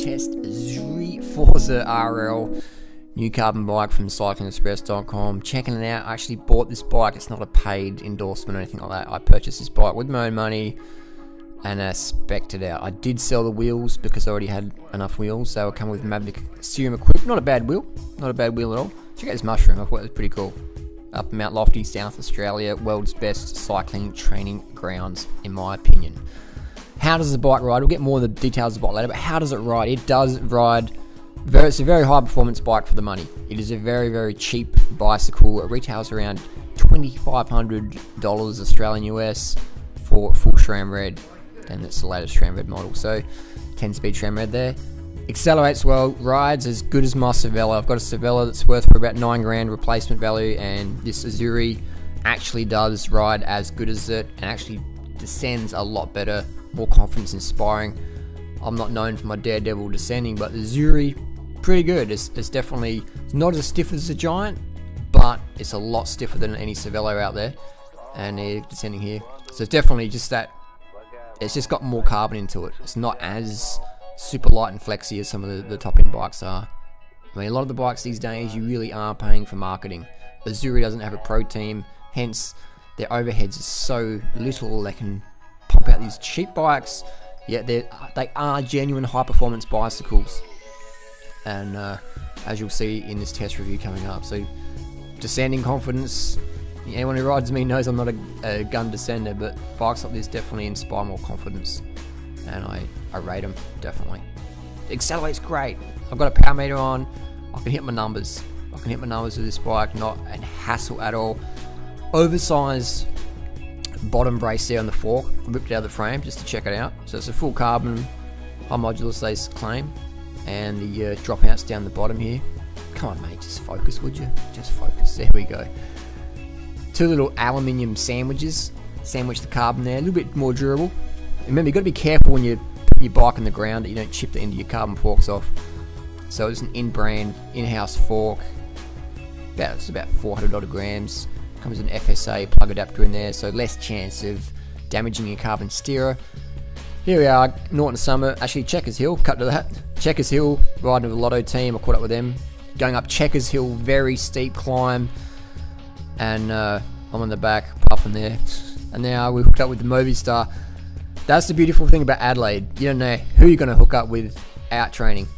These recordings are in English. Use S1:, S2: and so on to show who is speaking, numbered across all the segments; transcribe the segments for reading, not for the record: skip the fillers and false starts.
S1: test Azzurri Forza RL, new carbon bike from cyclingexpress.com. Checking it out. I actually bought this bike. It's not a paid endorsement or anything like that. I purchased this bike with my own money and spec'd it out. I did sell the wheels because I already had enough wheels. They will come with Maverick steering equipped. Not a bad wheel. Not a bad wheel at all. Check out this mushroom. I thought it was pretty cool. Up Mount Lofty, South Australia, world's best cycling training grounds, in my opinion. How does the bike ride? We'll get more of the details of the bike later, but how does it ride? It does ride. It's a very high performance bike for the money. It is a very, very cheap bicycle. It retails around $2,500 Australian US for full SRAM red, and it's the latest SRAM red model. So 10-speed SRAM red there. Accelerates well, rides as good as my Cervelo. I've got a Cervelo that's worth for about $9,000 replacement value, and this Azzurri actually does ride as good as it, and actually descends a lot better, more confidence inspiring. I'm not known for my daredevil descending, but the Azzurri, pretty good. It's definitely not as stiff as a Giant, but it's a lot stiffer than any Cervelo out there, and they're descending here. So it's definitely just that, it's just got more carbon into it. It's not as super light and flexy as some of the top end bikes are. I mean, a lot of the bikes these days, you really are paying for marketing. Azzurri doesn't have a pro team, hence their overheads are so little. They can pump out these cheap bikes, yet they are genuine high performance bicycles. And as you'll see in this test review coming up, so descending confidence. Anyone who rides me knows I'm not a gun descender, but bikes like this definitely inspire more confidence, and I rate them, definitely. It accelerates great. I've got a power meter on. I can hit my numbers. I can hit my numbers with this bike, not a hassle at all. Oversized bottom brace there on the fork. I ripped it out of the frame just to check it out. So it's a full carbon, high modulus they claim, and the dropouts down the bottom here. Come on, mate, just focus, would you? Just focus. There we go. Two little aluminium sandwiches. Sandwich the carbon there, a little bit more durable. Remember, you've got to be careful when you put your bike on the ground that you don't chip the end of your carbon forks off. So it's an in-brand, in-house fork. It's about 400 odd grams. Comes with an FSA plug adapter in there, so less chance of damaging your carbon steerer. Here we are, Norton Summit. Actually, Checkers Hill, cut to that. Checkers Hill, riding with the Lotto team. I caught up with them. Going up Checkers Hill, very steep climb. And I'm on the back, puffing there. And now we hooked up with the Movistar. That's the beautiful thing about Adelaide. You don't know who you're going to hook up with out training.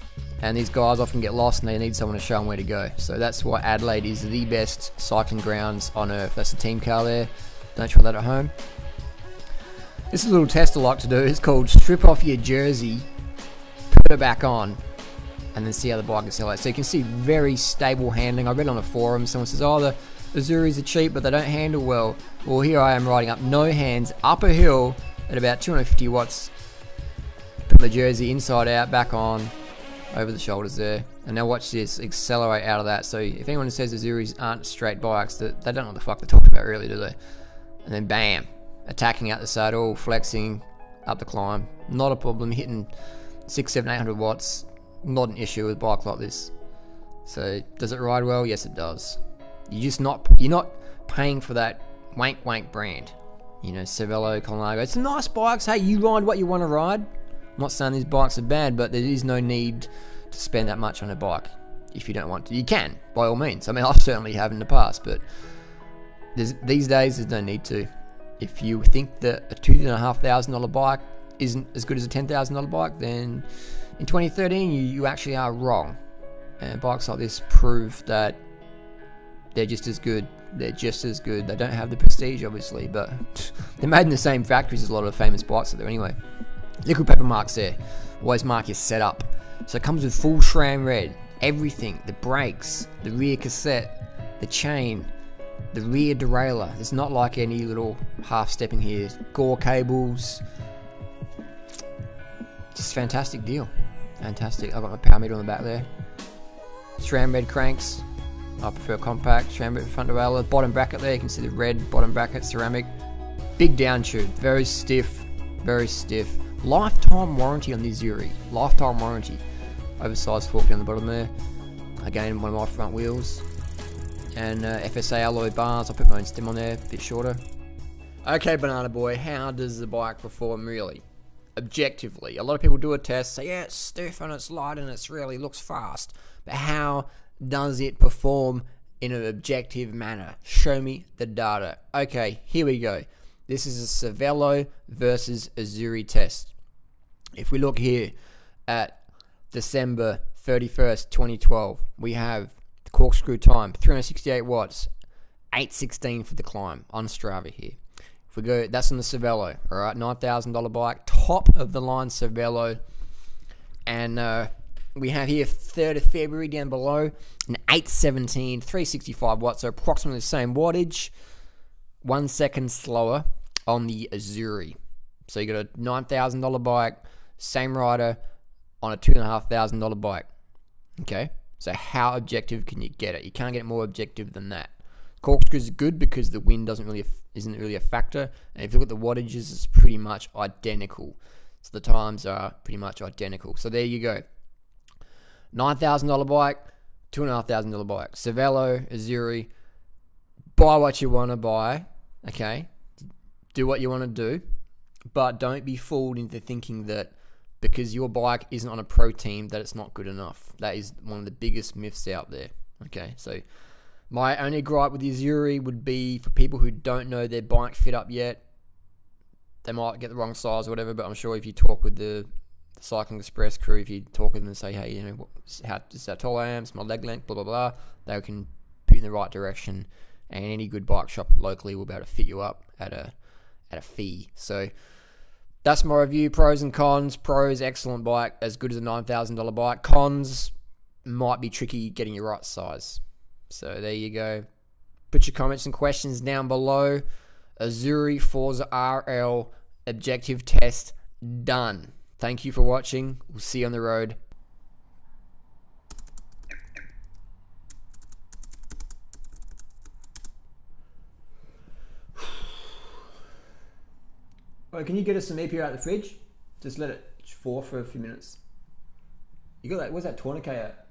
S1: And these guys often get lost and they need someone to show them where to go. So that's why Adelaide is the best cycling grounds on earth. That's the team car there. Don't try that at home. This is a little test I like to do. It's called strip off your jersey, put it back on, and then see how the bike accelerates. So you can see very stable handling. I read on a forum, someone says, oh, the Azzurris are cheap, but they don't handle well. Well, here I am riding up no hands, up a hill at about 250 watts. Put my jersey inside out, back on, over the shoulders there. And now watch this accelerate out of that. So if anyone says Azzurris aren't straight bikes, they don't know what the fuck they're talking about really, do they? And then bam, attacking out the saddle, flexing up the climb. Not a problem, hitting 600, 700, 800 watts. Not an issue with a bike like this. So does it ride well? Yes, it does. You're not paying for that wank brand. You know, Cervelo, Colnago. It's nice bikes. Hey, you ride what you want to ride. I'm not saying these bikes are bad, but there is no need to spend that much on a bike if you don't want to. You can, by all means. I mean, I certainly have in the past, but these days there's no need to. If you think that a $2,500 bike isn't as good as a $10,000 bike, then in 2013 you actually are wrong. And bikes like this prove that they're just as good. They're just as good. They don't have the prestige, obviously, but they're made in the same factories as a lot of the famous bikes out there anyway. Liquid paper marks there. Always mark your setup. So it comes with full SRAM red. Everything. The brakes, the rear cassette, the chain, the rear derailleur. It's not like any little half-stepping here. Gore cables. Just fantastic deal. Fantastic. I've got my power meter on the back there. SRAM red cranks. I prefer compact. SRAM red front derailleur. Bottom bracket there. You can see the red bottom bracket, ceramic. Big down tube. Very stiff. Very stiff. Lifetime warranty on the Azzurri. Lifetime warranty. Oversized fork down the bottom there. Again, one of my front wheels. And FSA alloy bars. I'll put my own stem on there. A bit shorter. Okay, Banana Boy. How does the bike perform really? objectively. A lot of people do a test, say, yeah, it's stiff and it's light and it really looks fast. But how does it perform in an objective manner? Show me the data. Okay, here we go. This is a Cervelo versus Azzurri test. If we look here at December 31st, 2012, we have the corkscrew time, 368 watts, 8:16 for the climb on Strava here. If we go, that's on the Cervelo, all right, $9,000 bike, top of the line Cervelo. And we have here 3rd of February down below, an 8:17, 365 watts, so approximately the same wattage, 1 second slower on the Azzurri. So you got a $9,000 bike, same rider on a $2,500 bike. Okay, so how objective can you get it? You can't get it more objective than that. Corkscrews are good because the wind isn't really a factor, and if you look at the wattages, it's pretty much identical. So the times are pretty much identical. So there you go. $9,000 bike, $2,500 bike. Cervelo, Azzurri. Buy what you want to buy. Okay, do what you want to do, but don't be fooled into thinking that because your bike isn't on a pro team that it's not good enough. That is one of the biggest myths out there. Okay, so my only gripe with the Azzurri would be for people who don't know their bike fit up yet. They might get the wrong size or whatever, but I'm sure if you talk with the Cycling Express crew, if you talk with them and say, hey, you know, how tall I am, it's my leg length, blah, blah, blah, they can put you in the right direction, and any good bike shop locally will be able to fit you up at a fee. So that's my review, pros and cons. Pros, excellent bike, as good as a $9,000 bike. Cons, might be tricky getting your right size. So there you go. Put your comments and questions down below. Azzurri Forza RL objective test done. Thank you for watching. We'll see you on the road. Wait, can you get us some EPA out of the fridge? Just let it thaw for a few minutes. You got that? Where's that tourniquet at?